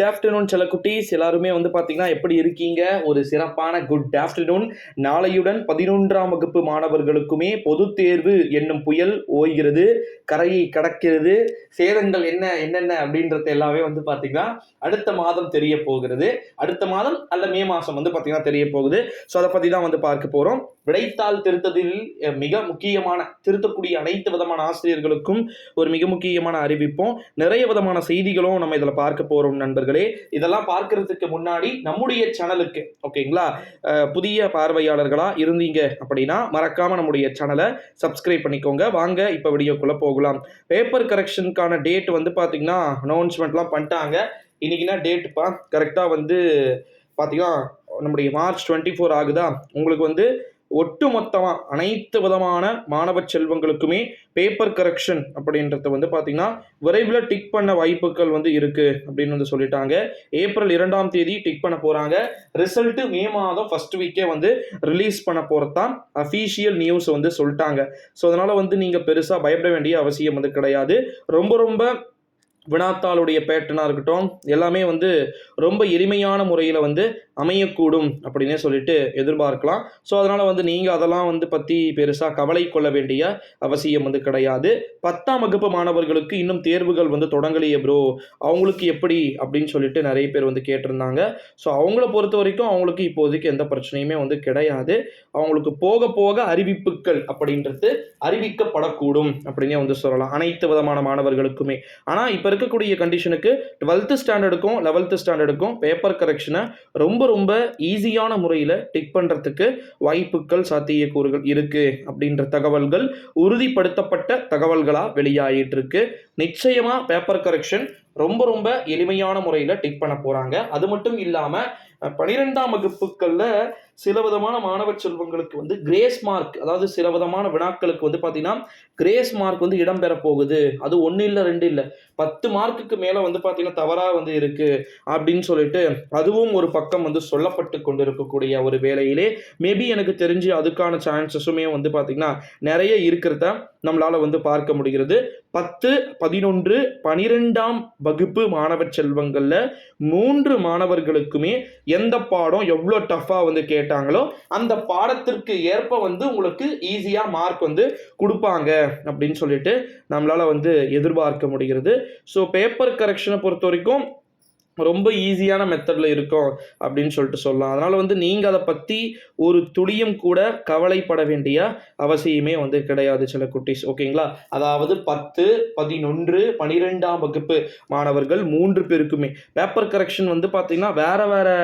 Good afternoon செல்லக்குட்டீஸ் எல்லாருமே வந்து பார்த்தீங்கன்னா எப்படி இருக்கீங்க? ஒரு சிறப்பான குட் ஆஃப்டர்நூன். நாளையுடன் 11ஆம் வகுப்பு மாணவர்களுக்குமே பொதுத் தேர்வு என்னும் புயல் ஓய்கிறது, கரையை கடக்கிறது. சேதங்கள் என்னென்ன அப்படின்றது எல்லாமே வந்து பார்த்தீங்கன்னா அடுத்த மாதம் தெரிய போகிறது. அடுத்த மாதம் அல்ல மே மாதம் வந்து பார்த்தீங்கன்னா தெரிய போகுது. ஸோ அதை பற்றி தான் வந்து பார்க்க போகிறோம். விடைத்தாள் திருத்தத்தில் மிக முக்கியமான திருத்தக்கூடிய அனைத்து விதமான ஆசிரியர்களுக்கும் ஒரு மிக முக்கியமான அறிவிப்பும் நிறைய விதமான செய்திகளும் நம்ம இதில் பார்க்க போறோம் நண்பர்களே. இதெல்லாம் பார்க்கறதுக்கு முன்னாடி நம்முடைய சேனலுக்கு ஓகேங்களா, புதிய பார்வையாளர்களா இருந்தீங்க அப்படின்னா மறக்காம நம்முடைய சேனலை சப்ஸ்கிரைப் பண்ணிக்கோங்க. வாங்க இப்போ வீடியோக்குள்ள போகலாம். பேப்பர் கரெக்ஷனுக்கான டேட் வந்து பார்த்தீங்கன்னா அனௌன்ஸ்மெண்ட்லாம் பண்ணிட்டாங்க. இன்னைக்குன்னா டேட்டுப்பா கரெக்டாக வந்து பார்த்தீங்கன்னா நம்முடைய மார்ச் 24 ஆகுதா. உங்களுக்கு வந்து ஒட்டு மொத்தமாக அனைத்து விதமான மாணவ செல்வங்களுக்குமே பேப்பர் கரெக்ஷன் அப்படின்றத வந்து பார்த்தீங்கன்னா விரைவில் டிக் பண்ண வாய்ப்புகள் வந்து இருக்கு அப்படின்னு வந்து சொல்லிட்டாங்க. ஏப்ரல் 2ஆம் தேதி டிக் பண்ண போறாங்க. ரிசல்ட் மே மாதம் ஃபர்ஸ்ட் வீக்கே வந்து ரிலீஸ் பண்ண போறதான் அஃபீஷியல் நியூஸ் வந்து சொல்லிட்டாங்க. ஸோ அதனால வந்து நீங்க பெருசா பயப்பட வேண்டிய அவசியம் வந்து கிடையாது. ரொம்ப வினாத்தாளுடைய பேட்டர்னாக இருக்கட்டும் எல்லாமே வந்து ரொம்ப எளிமையான முறையில் வந்து அமையக்கூடும் அப்படின்னே சொல்லிட்டு எதிர்பார்க்கலாம். ஸோ அதனால் வந்து நீங்கள் அதெல்லாம் வந்து பற்றி பெருசாக கவலை கொள்ள வேண்டிய அவசியம் வந்து கிடையாது. 10ஆம் வகுப்பு மாணவர்களுக்கு இன்னும் தேர்வுகள் வந்து தொடங்கலையே ப்ரோ, அவங்களுக்கு எப்படி அப்படின்னு சொல்லிட்டு நிறைய பேர் வந்து கேட்டிருந்தாங்க. ஸோ அவங்கள பொறுத்த வரைக்கும் அவங்களுக்கு இப்போதைக்கு எந்த பிரச்சனையுமே வந்து கிடையாது. அவங்களுக்கு போக போக அறிவிப்புகள் அப்படின்றது அறிவிக்கப்படக்கூடும் அப்படின்னே வந்து சொல்லலாம் அனைத்து விதமான மாணவர்களுக்குமே. ஆனால் இப்போ இருக்கக்கூடிய கண்டிஷனுக்கு 12th ஸ்டாண்டர்டுக்கும் 11th ஸ்டாண்டர்டுக்கும் பேப்பர் கரெக்ஷனை ரொம்ப ஈஸியான முறையில் டிக் பண்ணுறதுக்கு வாய்ப்புகள் சாத்தியக்கூறுகள் இருக்கு அப்படின்ற தகவல்கள் உறுதிப்படுத்தப்பட்ட தகவல்களாக வெளியாகிட்டு இருக்கு. நிச்சயமா பேப்பர் கரெக்ஷன் ரொம்ப எளிமையான முறையில் டிக் பண்ண போறாங்க. அது மட்டும் இல்லாமல் 12ஆம் வகுப்புகளில் சில விதமான மாணவ செல்வங்களுக்கு வந்து கிரேஸ் மார்க், அதாவது சில விதமான வினாக்களுக்கு வந்து பார்த்தீங்கன்னா கிரேஸ் மார்க் வந்து இடம்பெற போகுது. அது 1 இல்லை 2 இல்லை 10 மார்க்குக்கு மேலே வந்து பார்த்தீங்கன்னா தவறாக வந்து இருக்கு அப்படின்னு சொல்லிட்டு அதுவும் ஒரு பக்கம் வந்து சொல்லப்பட்டு கொண்டு இருக்கக்கூடிய ஒரு வேளையிலே மேபி எனக்கு தெரிஞ்சு அதுக்கான சான்சஸுமே வந்து பார்த்தீங்கன்னா நிறைய இருக்கிறத நம்மளால வந்து பார்க்க முடிகிறது. 10, 11, 12ஆம் வகுப்பு மாணவ செல்வங்கள்ல 3 மாணவர்களுக்குமே எந்த பாடம் எவ்வளோ டஃப்பாக வந்து கேட்டாங்களோ அந்த பாடத்திற்கு ஏற்ப வந்து உங்களுக்கு ஈஸியாக மார்க் வந்து கொடுப்பாங்க அப்படின்னு சொல்லிட்டு நம்மளால வந்து எதிர்பார்க்க முடிகிறது. ஸோ பேப்பர் கரெக்ஷனை பொறுத்த வரைக்கும் ரொம்ப ஈஸியான மெத்தடில் இருக்கும் அப்படின்னு சொல்லிட்டு சொல்லலாம். அதனால் வந்து நீங்கள் அதை பற்றி ஒரு துளியும் கூட கவலைப்பட வேண்டிய அவசியமே வந்து கிடையாது சில குட்டீஸ் ஓகேங்களா. அதாவது 10, 11, 12ஆம் வகுப்பு மாணவர்கள் 3 பேருக்குமே பேப்பர் கரெக்ஷன் வந்து பார்த்திங்கன்னா வேறு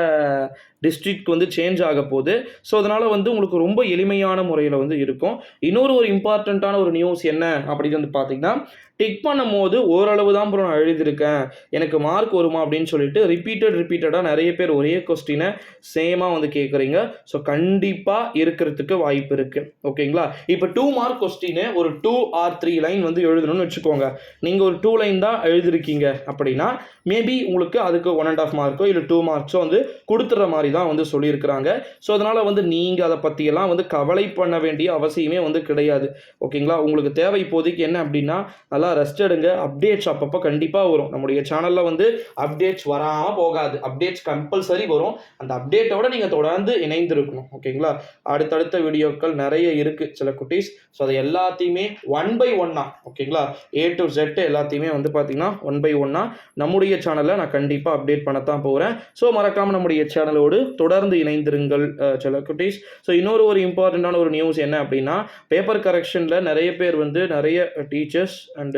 டிஸ்ட்ரிக்ட் வந்து சேஞ்ச் ஆக போகுது. ஸோ அதனால் வந்து உங்களுக்கு ரொம்ப எளிமையான முறையில் வந்து இருக்கும். இன்னொரு இம்பார்ட்டண்ட்டான ஒரு நியூஸ் என்ன அப்படின்னு வந்து பார்த்திங்கன்னா டிக் பண்ணும் போது ஓரளவு தான் ப்ரோ நான் எழுதியிருக்கேன், எனக்கு மார்க் வருமா அப்படின்னு சொல்லிட்டு ரிப்பீட்டடாக நிறைய பேர் ஒரே கொஸ்டினை சேமாக வந்து கேட்குறீங்க. ஸோ கண்டிப்பாக இருக்கிறதுக்கு வாய்ப்பு இருக்குது ஓகேங்களா. இப்போ 2 மார்க் கொஸ்டின் ஒரு 2 or 3 லைன் வந்து எழுதணும்னு வச்சுக்கோங்க. நீங்கள் ஒரு 2 லைன் தான் எழுதிருக்கீங்க அப்படின்னா மேபி உங்களுக்கு அதுக்கு 1.5 மார்க்கோ இல்லை 2 மார்க்ஸோ வந்து கொடுத்துற மாதிரி தான் வந்து சொல்லியிருக்கிறாங்க. ஸோ அதனால் வந்து நீங்கள் அதை பற்றியெல்லாம் வந்து கவலை பண்ண வேண்டிய அவசியமே வந்து கிடையாது ஓகேங்களா. உங்களுக்கு தேவை இப்போதைக்கு என்ன அப்படின்னா நல்லா ரெஸ்ட் எடுங்க. அப்டேட்ஸ் அப்பப்போ கண்டிப்பாக வரும். நம்முடைய சேனலில் வந்து அப்டேட்ஸ் வராமல் போகாது, அப்டேட்ஸ் கம்பல்சரி வரும். அந்த அப்டேட்டோட நீங்கள் தொடர்ந்து இணைந்திருக்கணும் ஓகேங்களா. அடுத்தடுத்த வீடியோக்கள் நிறைய இருக்குது சில குட்டீஸ். ஸோ அதை எல்லாத்தையுமே 1 by 1 ஓகேங்களா, A to Z எல்லாத்தையுமே வந்து பார்த்தீங்கன்னா 1 by 1 நம்முடைய சேனலில் நான் கண்டிப்பாக அப்டேட் பண்ணத்தான் போகிறேன். ஸோ மறக்காமல் நம்முடைய சேனலோடு தொடர்ந்து இணைந்திருங்கள் சில குட்டீஸ். ஸோ இன்னொரு இம்பார்ட்டண்ட்டான ஒரு நியூஸ் என்ன அப்படின்னா பேப்பர் கரெக்ஷனில் நிறைய பேர் வந்து நிறைய டீச்சர்ஸ் அண்ட்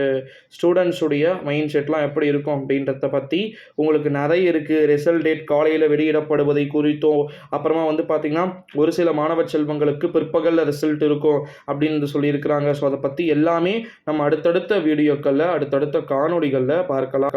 ஸ்டூடெண்ட்ஸுடைய மைண்ட் செட்லாம் எப்படி இருக்கும் அப்படின்றத பற்றி உங்களுக்கு நிறைய இருக்குது. ரிசல்ட் டேட் காலையில் வெளியிடப்படுவதை குறித்தும் அப்புறமா வந்து பார்த்திங்கன்னா ஒரு சில மாணவ செல்வங்களுக்கு பிற்பகலில் ரிசல்ட் இருக்கும் அப்படின்னு சொல்லியிருக்கிறாங்க. ஸோ அதை பற்றி எல்லாமே நம்ம அடுத்தடுத்த வீடியோக்களில் அடுத்தடுத்த காணொளிகளில் பார்க்கலாம்.